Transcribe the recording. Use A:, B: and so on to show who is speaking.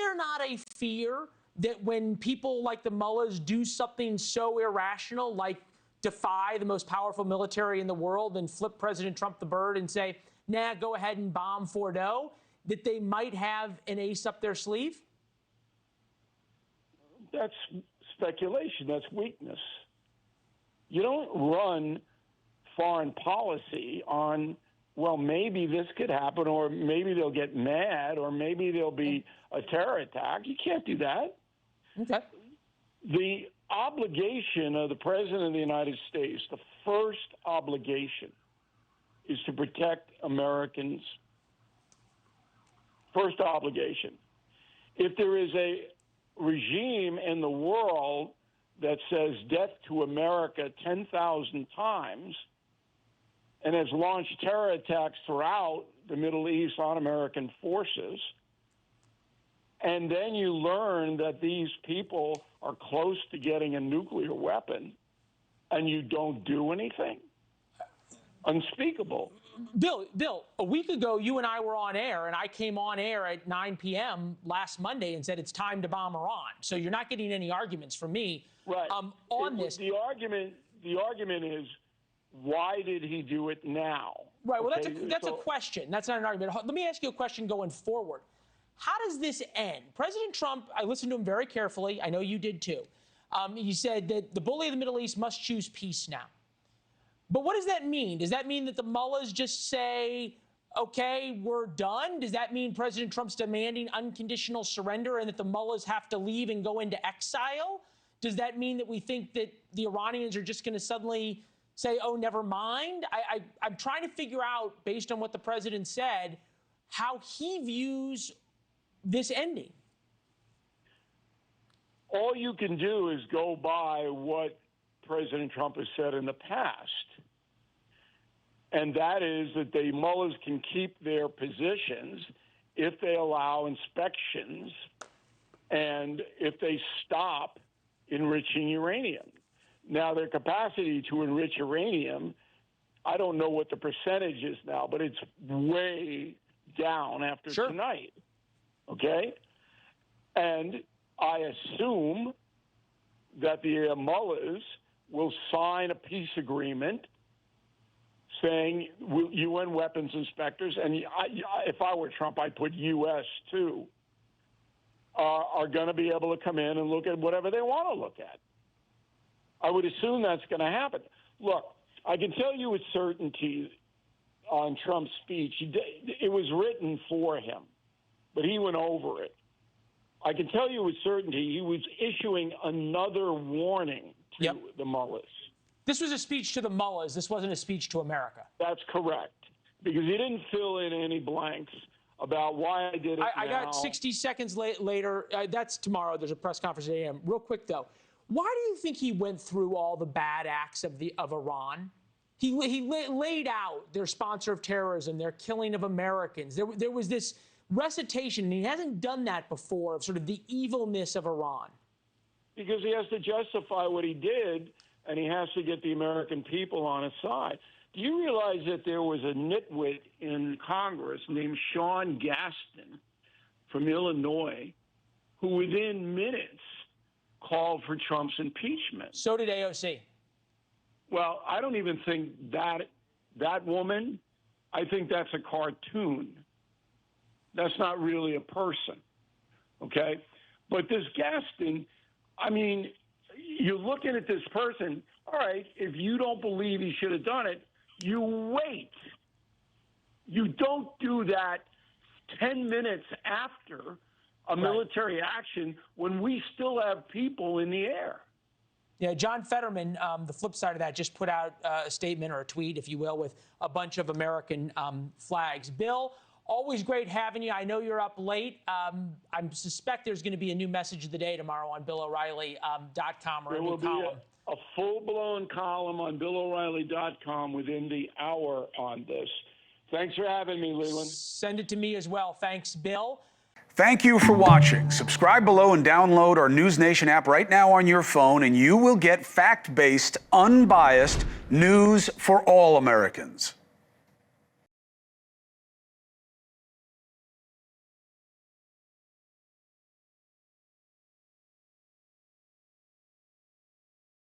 A: there not a fear that when people like the mullahs do something so irrational, like defy the most powerful military in the world and flip President Trump the bird and say, nah, go ahead and bomb Fordo, that they might have an ace up their sleeve?
B: That's speculation. That's weakness. You don't run foreign policy on, well, maybe this could happen, or maybe they'll get mad, or maybe there'll be a terror attack. You can't do that.
A: Okay.
B: The obligation of the President of the United States, the first obligation, is to protect Americans. First obligation. If there is a regime in the world that says death to America 10,000 times and has launched terror attacks throughout the Middle East on American forces, and then you learn that these people are close to getting a nuclear weapon and you don't do anything? Unspeakable.
A: Bill, a week ago, you and I were on air, and I came on air at 9 p.m. last Monday and said it's time to bomb Iran. So you're not getting any arguments from me on this.
B: The argument is, why did he do it now?
A: Right. Well, that's a question. That's not an argument. Let me ask you a question going forward. How does this end? President Trump, I listened to him very carefully. I know you did too. He said that the bully of the Middle East must choose peace now. But what does that mean? Does that mean that the mullahs just say, okay, we're done? Does that mean President Trump's demanding unconditional surrender and that the mullahs have to leave and go into exile? Does that mean that we think that the Iranians are just going to suddenly say, oh, never mind? I'm trying to figure out, based on what the president said, how he views this ending.
B: All you can do is go by what President Trump has said in the past. And that is that the mullahs can keep their positions if they allow inspections and if they stop enriching uranium. Now, their capacity to enrich uranium, I don't know what the percentage is now, but it's way down after tonight. Okay? And I assume that the mullahs will sign a peace agreement saying UN weapons inspectors, and if I were Trump, I'd put U.S. too, are going to be able to come in and look at whatever they want to look at. I would assume that's going to happen. Look, I can tell you with certainty on Trump's speech, it was written for him, but he went over it. I can tell you with certainty he was issuing another warning to the mullahs.
A: This was a speech to the mullahs. This wasn't a speech to America.
B: That's correct, because he didn't fill in any blanks about why I did it
A: I got 60 seconds later. That's tomorrow. There's a press conference at 8 a.m. Real quick, though. Why do you think he went through all the bad acts of Iran? He laid out their sponsor of terrorism, their killing of Americans. There was this recitation, and he hasn't done that before, of sort of the evilness of Iran.
B: Because he has to justify what he did, and he has to get the American people on his side. Do you realize that there was a nitwit in Congress named Sean Gaston from Illinois who within minutes called for Trump's impeachment?
A: So did AOC.
B: Well, I don't even think that woman, I think that's a cartoon. That's not really a person, okay? But this Gaston, I mean, you're looking at this person, all right, if you don't believe he should have done it, you wait. You don't do that 10 minutes after a military action when we still have people in the air.
A: Yeah, John Fetterman, the flip side of that, just put out a statement or a tweet, if you will, with a bunch of American flags. Bill, always great having you. I know you're up late. I suspect there's going to be a new message of the day tomorrow on BillO'Reilly.com or a new column.
B: There will be a full-blown column on BillO'Reilly.com within the hour on this. Thanks for having me, Leland.
A: Send it to me as well. Thanks, Bill.
C: Thank you for watching. Subscribe below and download our NewsNation app right now on your phone, and you will get fact-based, unbiased news for all Americans.